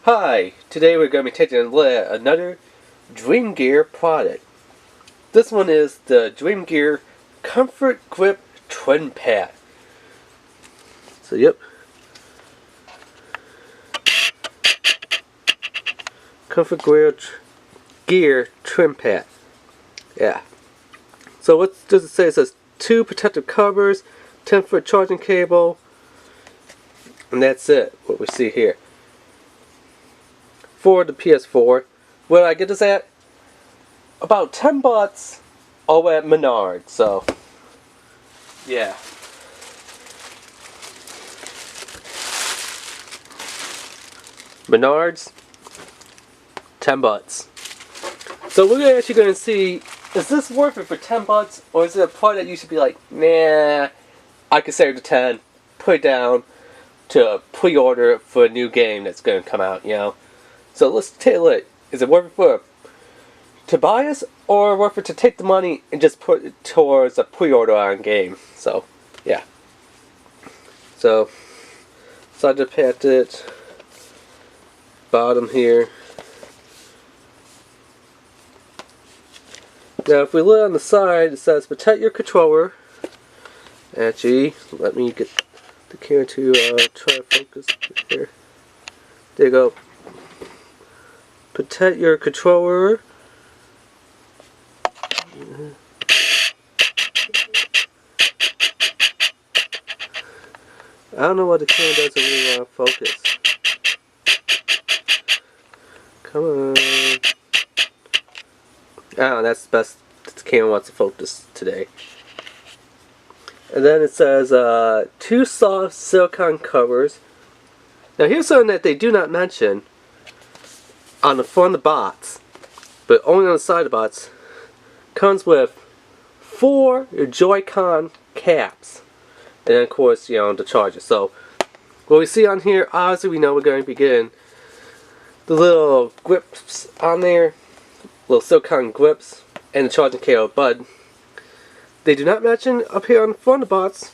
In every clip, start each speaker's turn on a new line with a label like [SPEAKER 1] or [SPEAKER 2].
[SPEAKER 1] Hi, today we're going to be taking a look at another DREAMGEAR product. This one is the DREAMGEAR Comfort Grip TWiN Pad. So yep. Comfort Gear TWiN Pad. Yeah. So what does it say? It says 2 protective covers, 10-foot charging cable, and that's it, what we see here. For the PS4. Where did I get this at? About 10 bucks over at Menards. So yeah. Menards, 10 bucks. So we're actually going to see, is this worth it for 10 bucks, or is it a product that you should be like, nah, I could save the 10, put it down to pre-order for a new game that's going to come out, you know? So let's take a look. Is it worth it for to buy this, or worth it to take the money and just put it towards a pre-order on a game? So yeah. So I just pat it. Bottom here. Now if we look on the side, it says protect your controller. Actually, let me get the camera to try to focus right there. There you go. Protect your controller. I don't know what the camera doesn't really want to focus. Come on. Oh, that's the best the camera wants to focus today. And then it says 2 soft silicone covers. Now here's something that they do not mention on the front of the box, but only on the side of the box. Comes with 4 Joy-Con caps, and then of course, you know, the charger. So what we see on here, obviously we know we're going to be getting the little grips on there, little silicone grips, and the charging cable. But they do not mention up here on the front of the box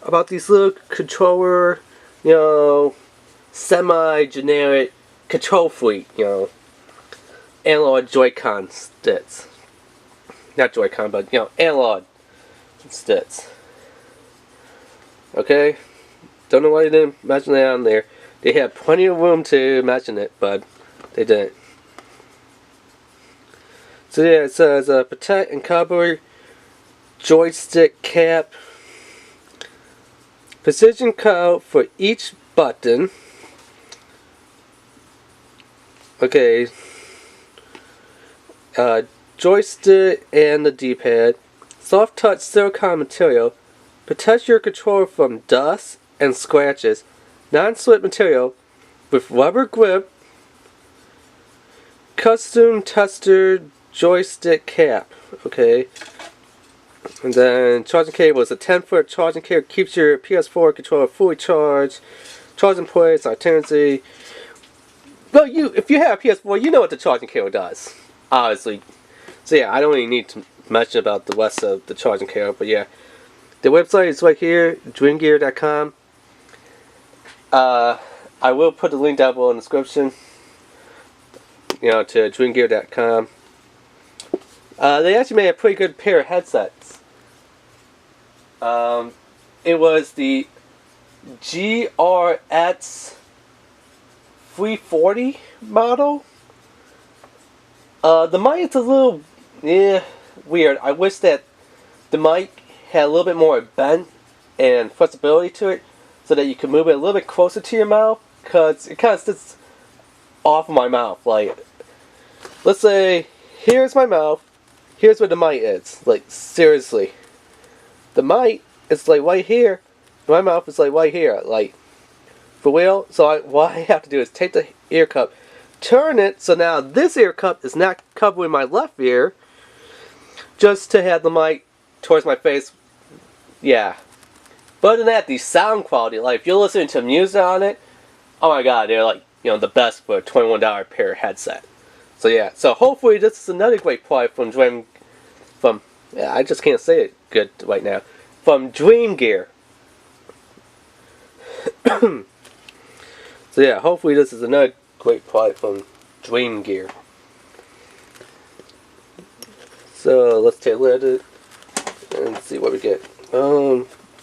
[SPEAKER 1] about these little controller, you know, semi-generic control freak, you know, analog Joy-Con sticks. Not Joy-Con, but, you know, analog sticks. Okay? Don't know why they didn't mention that on there. They had plenty of room to mention it, but they didn't. So yeah, it says protect and cover joystick cap. Precision cutout for each button. Okay. Joystick and the D-pad. Soft touch silicone material. Protect your controller from dust and scratches. Non-slip material with rubber grip. Custom tester joystick cap. Okay. And then charging cable is a 10-foot charging cable. Keeps your PS4 controller fully charged. Charging ports, alternately. Well, if you have a PS4, you know what the charging cable does. Obviously. So yeah, I don't really need to mention about the rest of the charging cable, but yeah. The website is right here, DREAMGEAR.com. I will put the link down below in the description, you know, to DREAMGEAR.com. They actually made a pretty good pair of headsets. It was the GRiP 340 model. The mic is a little weird. I wish that the mic had a little bit more bend and flexibility to it, so that you can move it a little bit closer to your mouth, because it kind of sits off of my mouth. Like, let's say, here's my mouth, here's where the mic is. Like, seriously. The mic is like right here, my mouth is like right here. Like, for real. So what I have to do is take the ear cup, turn it, so now this ear cup is not covering my left ear, just to have the mic towards my face. Yeah. But other than that, the sound quality, like if you're listening to music on it, oh my god, they're like, you know, the best for a $21 pair headset. So yeah, so hopefully this is another great product from I just can't say it good right now, from DREAMGEAR. So yeah, hopefully this is another great product from DREAMGEAR. So let's take a look at it and see what we get.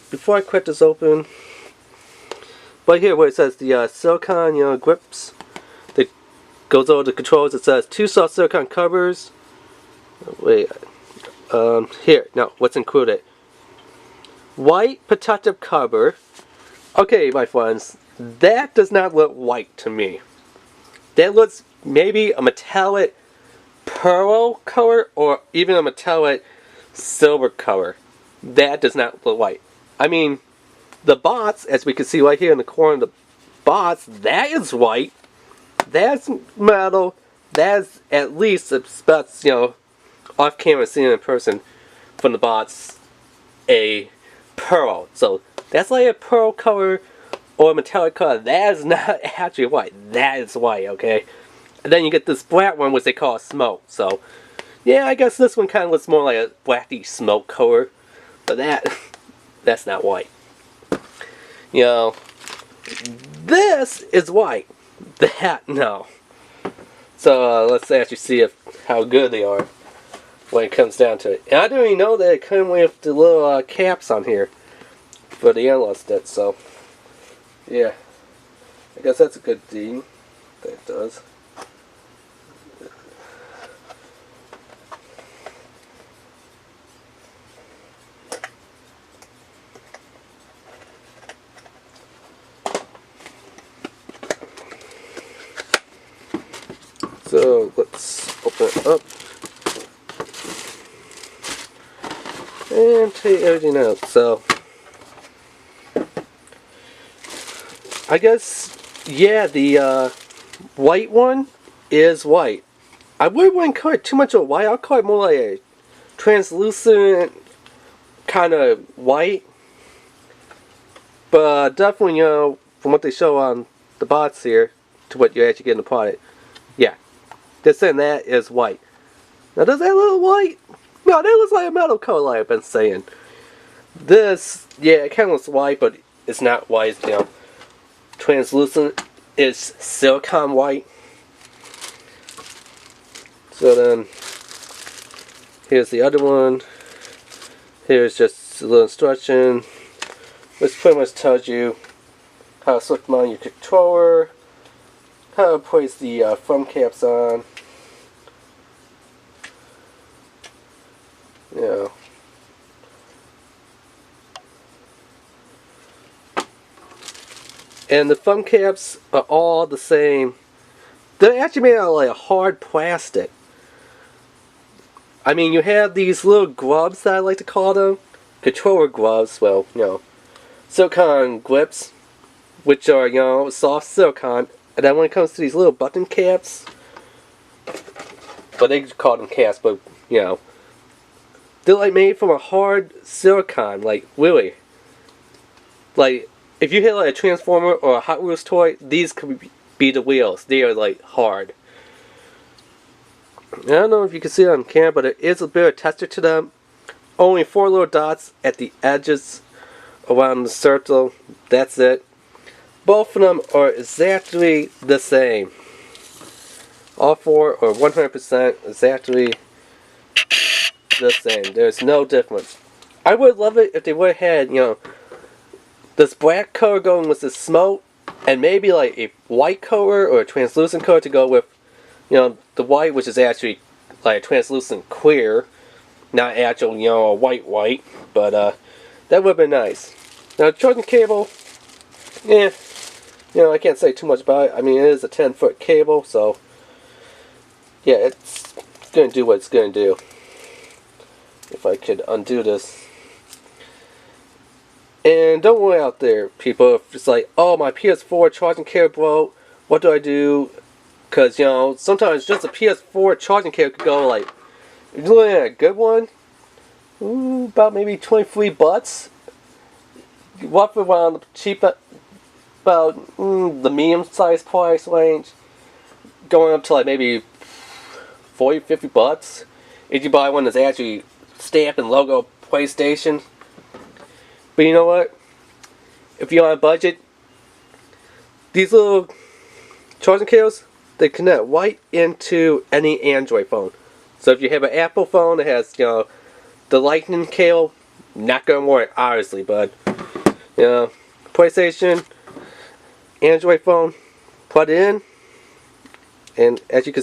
[SPEAKER 1] Before I crack this open, right here where it says the silicone grips that goes over the controls, it says 2 soft silicone covers. Wait, here, no, what's included? White protective cover. Okay, my friends, that does not look white to me. That looks maybe a metallic pearl color or even a metallic silver color. That does not look white. I mean, the bots, as we can see right here in the corner of the bots, that is white. That's metal. That's at least, that's, off camera seeing in person from the bots, a pearl. So that's like a pearl color or a metallic color. That is not actually white. That is white, okay? And then you get this black one, which they call smoke. So, yeah, I guess this one kind of looks more like a blacky smoke color. But that's not white. This is white. That, no. So, let's actually see how good they are when it comes down to it. And I didn't even know that it came with the little caps on here for the analog stick, so yeah, I guess that's a good thing that it does. So let's open it up and take everything out. So I guess, yeah, the white one is white. I wouldn't call it too much of white. I'll call it more like a translucent kind of white. But definitely, from what they show on the bots here to what you actually get in the product, yeah, this and that is white. Now, does that look white? No, that looks like a metal color, like I've been saying. This, yeah, it kind of looks white, but it's not white. Translucent is silicone white. So then, here's the other one. Here's just a little instruction, which pretty much tells you how to switch on your controller, how to place the thumb caps on. And the thumb caps are all the same. They're actually made out of like a hard plastic. I mean, you have these little gloves that I like to call them. Controller gloves, well, silicone grips, which are, soft silicone. And then when it comes to these little button caps, but they call them caps, but, they're like made from a hard silicone, like, really. Like, if you hit like a Transformer or a Hot Wheels toy, these could be the wheels. They are like hard. I don't know if you can see it on camera, but there is a bit of texture to them. Only 4 little dots at the edges around the circle. That's it. Both of them are exactly the same. All 4 are 100% exactly the same. There's no difference. I would love it if they would have had, this black color going with the smoke, and maybe like a white color or a translucent color to go with, the white, which is actually like a translucent clear, not actual, a white, but that would have been nice. Now, charging cable, yeah, I can't say too much about it. I mean, it is a 10-foot cable, so yeah, it's going to do what it's going to do. If I could undo this. And don't worry out there, people, if it's like, oh, my PS4 charging cable broke, what do I do? Because, sometimes just a PS4 charging cable could go, like, if you're looking at a good one, about maybe 23 bucks. Roughly around the cheap, about the medium-sized price range, going up to, like, maybe 40, 50 bucks. If you buy one that's actually stamped and logo PlayStation. But you know what? If you're on a budget, these little charging cables, they connect right into any Android phone. So if you have an Apple phone that has, you know, the lightning cable, not gonna work, obviously, but you know, PlayStation, Android phone, plug it in, and as you can